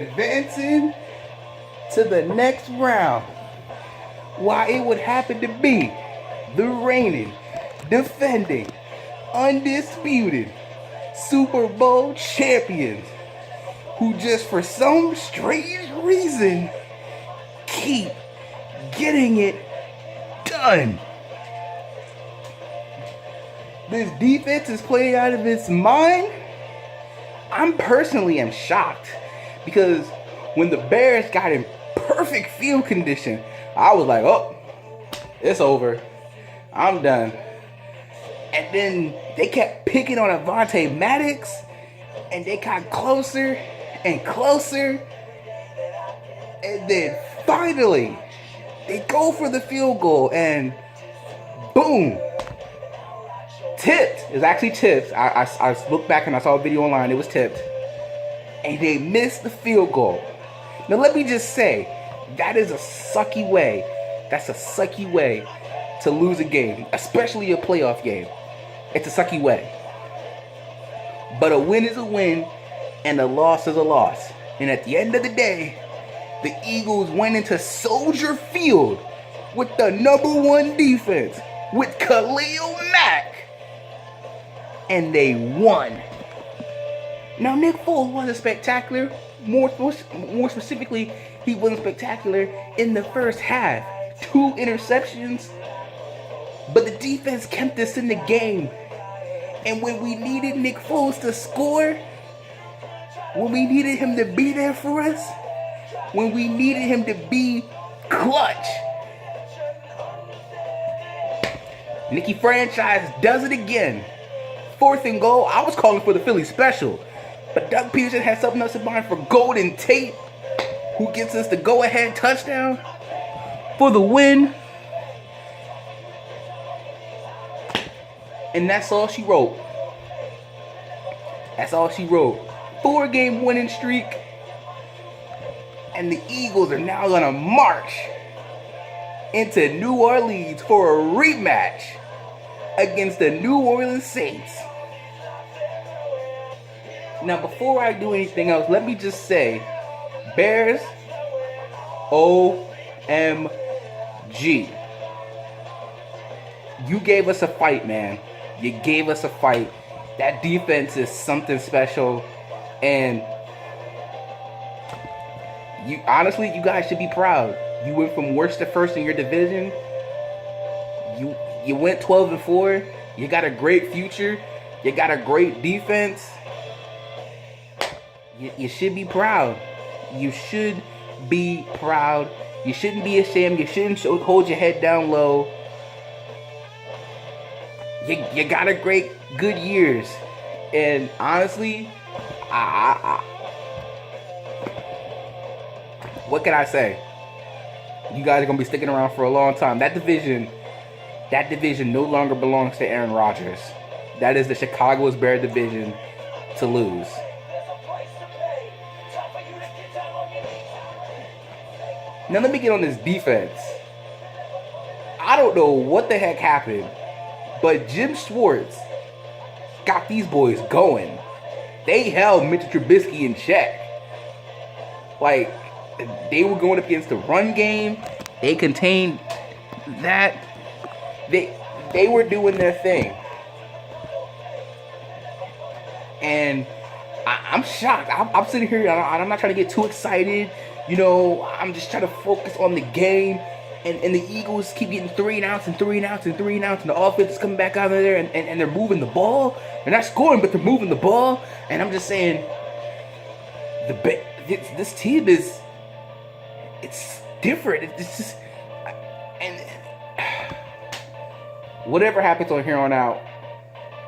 advancing to the next round. Why it would happen to be the reigning, defending, undisputed Super Bowl champions who just for some strange reason keep getting it done. This defense is playing out of its mind. I'm personally am shocked because when the Bears got in perfect field condition, I was like, oh, it's over. I'm done. And then they kept picking on Avonte Maddox, and they got closer and closer. And then finally, they go for the field goal, and boom. Tipped. It's actually tipped. I looked back and I saw a video online. It was tipped. And they missed the field goal. Now let me just say, that is a sucky way. That's a sucky way to lose a game, especially a playoff game. It's a sucky way. But a win is a win, and a loss is a loss. And at the end of the day, the Eagles went into Soldier Field with the #1 defense, with Khalil Mack, and they won. Now, Nick Foles wasn't spectacular. More specifically, he wasn't spectacular in the first half. 2 interceptions. But the defense kept us in the game. And when we needed Nick Foles to score, when we needed him to be there for us, when we needed him to be clutch, Nicky Franchise does it again. 4th and goal, I was calling for the Philly special. But Doug Peterson had something else in mind for Golden Tate, who gets us the go-ahead touchdown for the win. And that's all she wrote. That's all she wrote. 4-game winning streak. And the Eagles are now going to march into New Orleans for a rematch against the New Orleans Saints. Now, before I do anything else, let me just say, Bears, OMG. You gave us a fight, man. You gave us a fight. That defense is something special. And you honestly, you guys should be proud. You went from worst to first in your division. You went 12-4. You got a great future. You got a great defense. You should be proud. You should be proud. You shouldn't be ashamed. You shouldn't hold your head down low. You got a good years. And honestly, what can I say? You guys are going to be sticking around for a long time. That division no longer belongs to Aaron Rodgers. That is the Chicago's Bears division to lose. Now let me get on this defense. I don't know what the heck happened, but Jim Schwartz got these boys going. They held Mitchell Trubisky in check. Like, they were going up against the run game. They contained that. They were doing their thing. And I'm shocked. I'm sitting here and I'm not trying to get too excited. You know, I'm just trying to focus on the game. And the Eagles keep getting 3 and outs and 3 and outs and 3 and outs. And the offense is coming back out of there. And they're moving the ball. They're not scoring, but they're moving the ball. And I'm just saying, this team is, it's different. It's just, and whatever happens on here on out,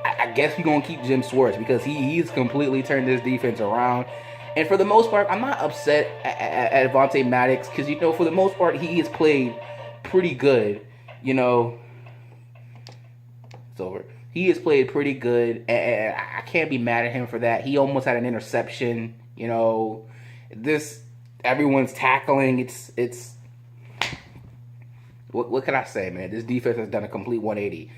I guess we're going to keep Jim Schwartz because he's completely turned this defense around. And for the most part, I'm not upset at Avonte Maddox because, you know, for the most part, he has played pretty good. You know, it's over. He has played pretty good, and I can't be mad at him for that. He almost had an interception. You know, everyone's tackling. It's what can I say, man? This defense has done a complete 180.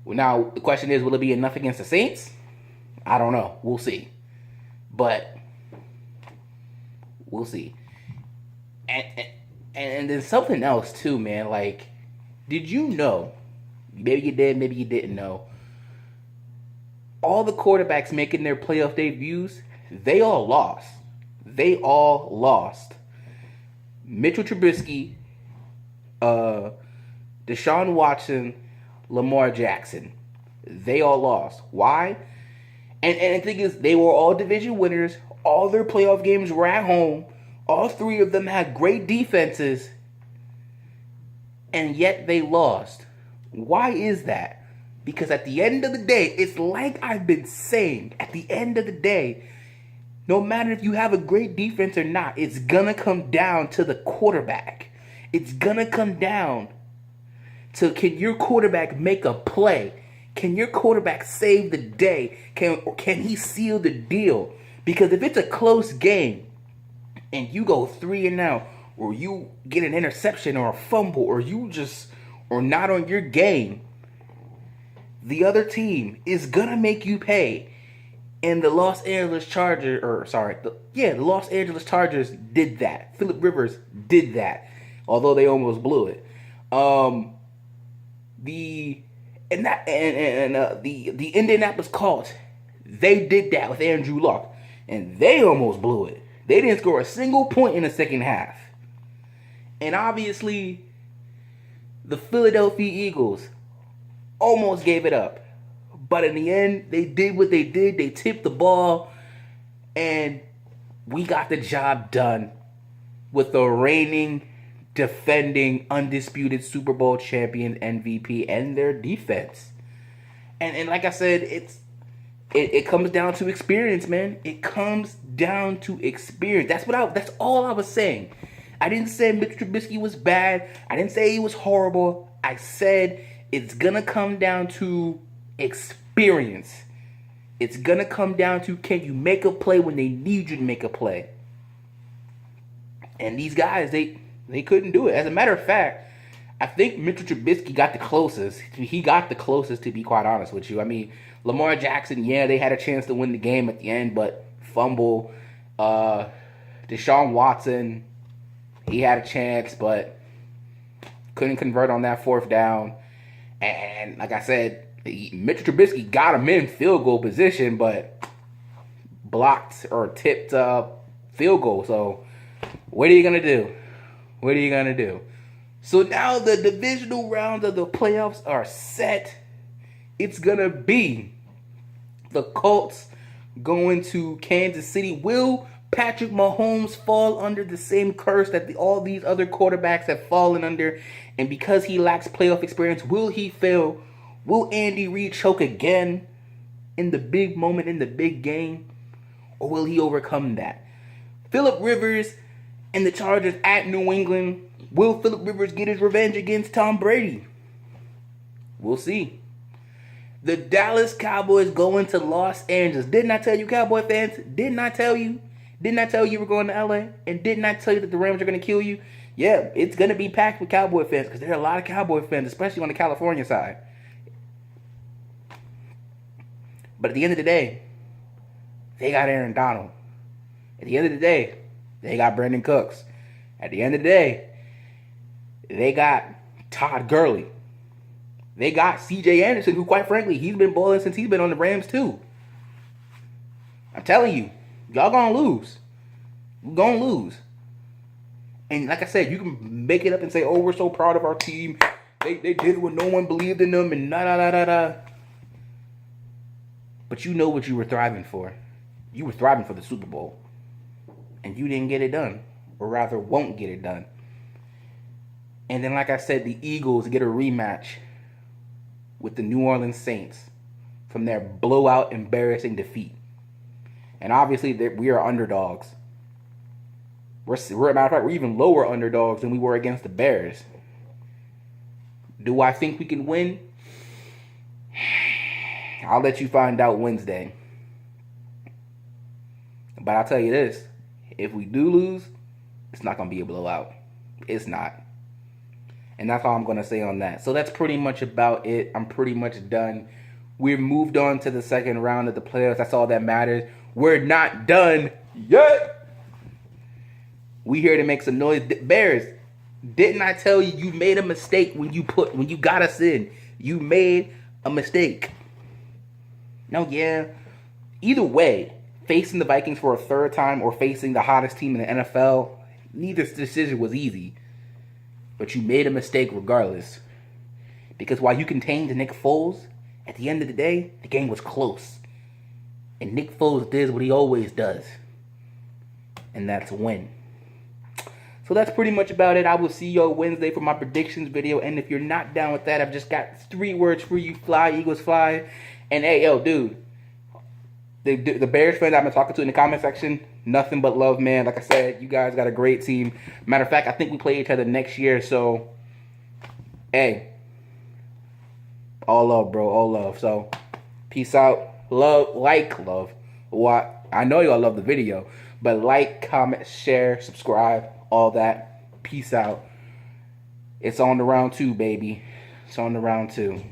Now, the question is, will it be enough against the Saints? I don't know. We'll see. But We'll see. And then something else too, man. Like, did you know? Maybe you did, maybe you didn't know. All the quarterbacks making their playoff debuts, they all lost. They all lost. Mitchell Trubisky, Deshaun Watson, Lamar Jackson. They all lost. Why? And the thing is, they were all division winners. All their playoff games were at home. All three of them had great defenses. And yet they lost. Why is that? Because at the end of the day, it's like I've been saying, at the end of the day, no matter if you have a great defense or not, it's going to come down to the quarterback. It's going to come down to, can your quarterback make a play? Can your quarterback save the day? Can he seal the deal? Because if it's a close game and you go 3-0, or you get an interception or a fumble, or you just are not on your game, the other team is gonna make you pay. And the Los Angeles Chargers did that. Phillip Rivers did that, although they almost blew it. The Indianapolis Colts, they did that with Andrew Luck, and they almost blew it. They didn't score a single point in the second half. And obviously, the Philadelphia Eagles almost gave it up. But in the end, they did what they did. They tipped the ball, and we got the job done with the reigning, defending, undisputed Super Bowl champion MVP and their defense. And like I said, it comes down to experience, man. It comes down to experience. That's all I was saying. I didn't say Mitch Trubisky was bad. I didn't say he was horrible. I said it's gonna come down to experience. It's gonna come down to, can you make a play when they need you to make a play? And these guys, they couldn't do it. As a matter of fact, I think Mitchell Trubisky got the closest. He got the closest, to be quite honest with you. I mean, Lamar Jackson, yeah, they had a chance to win the game at the end, but fumble. Deshaun Watson, he had a chance, but couldn't convert on that fourth down. And like I said, Mitchell Trubisky got him in field goal position, but blocked or tipped field goal. So what are you going to do? What are you going to do? So now the divisional rounds of the playoffs are set. It's going to be the Colts going to Kansas City. Will Patrick Mahomes fall under the same curse that all these other quarterbacks have fallen under? And because he lacks playoff experience, will he fail? Will Andy Reid choke again in the big moment, in the big game? Or will he overcome that? Phillip Rivers and the Chargers at New England. Will Phillip Rivers get his revenge against Tom Brady? We'll see. The Dallas Cowboys going to Los Angeles. Didn't I tell you, Cowboy fans? Didn't I tell you? Didn't I tell you we're going to LA? And didn't I tell you that the Rams are going to kill you? Yeah, it's going to be packed with Cowboy fans, because there are a lot of Cowboy fans, especially on the California side. But at the end of the day, they got Aaron Donald. At the end of the day, they got Brandon Cooks. At the end of the day, they got Todd Gurley. They got C.J. Anderson, who, quite frankly, he's been balling since he's been on the Rams, too. I'm telling you, y'all gonna lose. We're gonna lose. And like I said, you can make it up and say, oh, we're so proud of our team. They did what no one believed in them, and da-da-da-da-da. But you know what you were thriving for. You were thriving for the Super Bowl. And you didn't get it done. Or rather, won't get it done. And then, like I said, the Eagles get a rematch with the New Orleans Saints from their blowout, embarrassing defeat. And obviously, we are underdogs. We're, as a matter of fact, we're even lower underdogs than we were against the Bears. Do I think we can win? I'll let you find out Wednesday. But I'll tell you this. If we do lose, it's not going to be a blowout. It's not. And that's all I'm going to say on that. So that's pretty much about it. I'm pretty much done. We've moved on to the second round of the playoffs. That's all that matters. We're not done yet. We here to make some noise. Bears, didn't I tell you you made a mistake when you got us in? You made a mistake. No, yeah. Either way, facing the Vikings for a third time or facing the hottest team in the NFL, neither decision was easy. But you made a mistake regardless. Because while you contained Nick Foles, at the end of the day, the game was close. And Nick Foles did what he always does. And that's win. So that's pretty much about it. I will see y'all Wednesday for my predictions video. And if you're not down with that, I've just got 3 words for you. Fly, Eagles, fly. And hey, yo, dude. The Bears fans I've been talking to in the comment section, nothing but love, man. Like I said, you guys got a great team. Matter of fact, I think we play each other next year. So, hey. All love, bro. All love. So, peace out. Love. What? I know y'all love the video. But like, comment, share, subscribe. All that. Peace out. It's on to round 2, baby. It's on to round 2.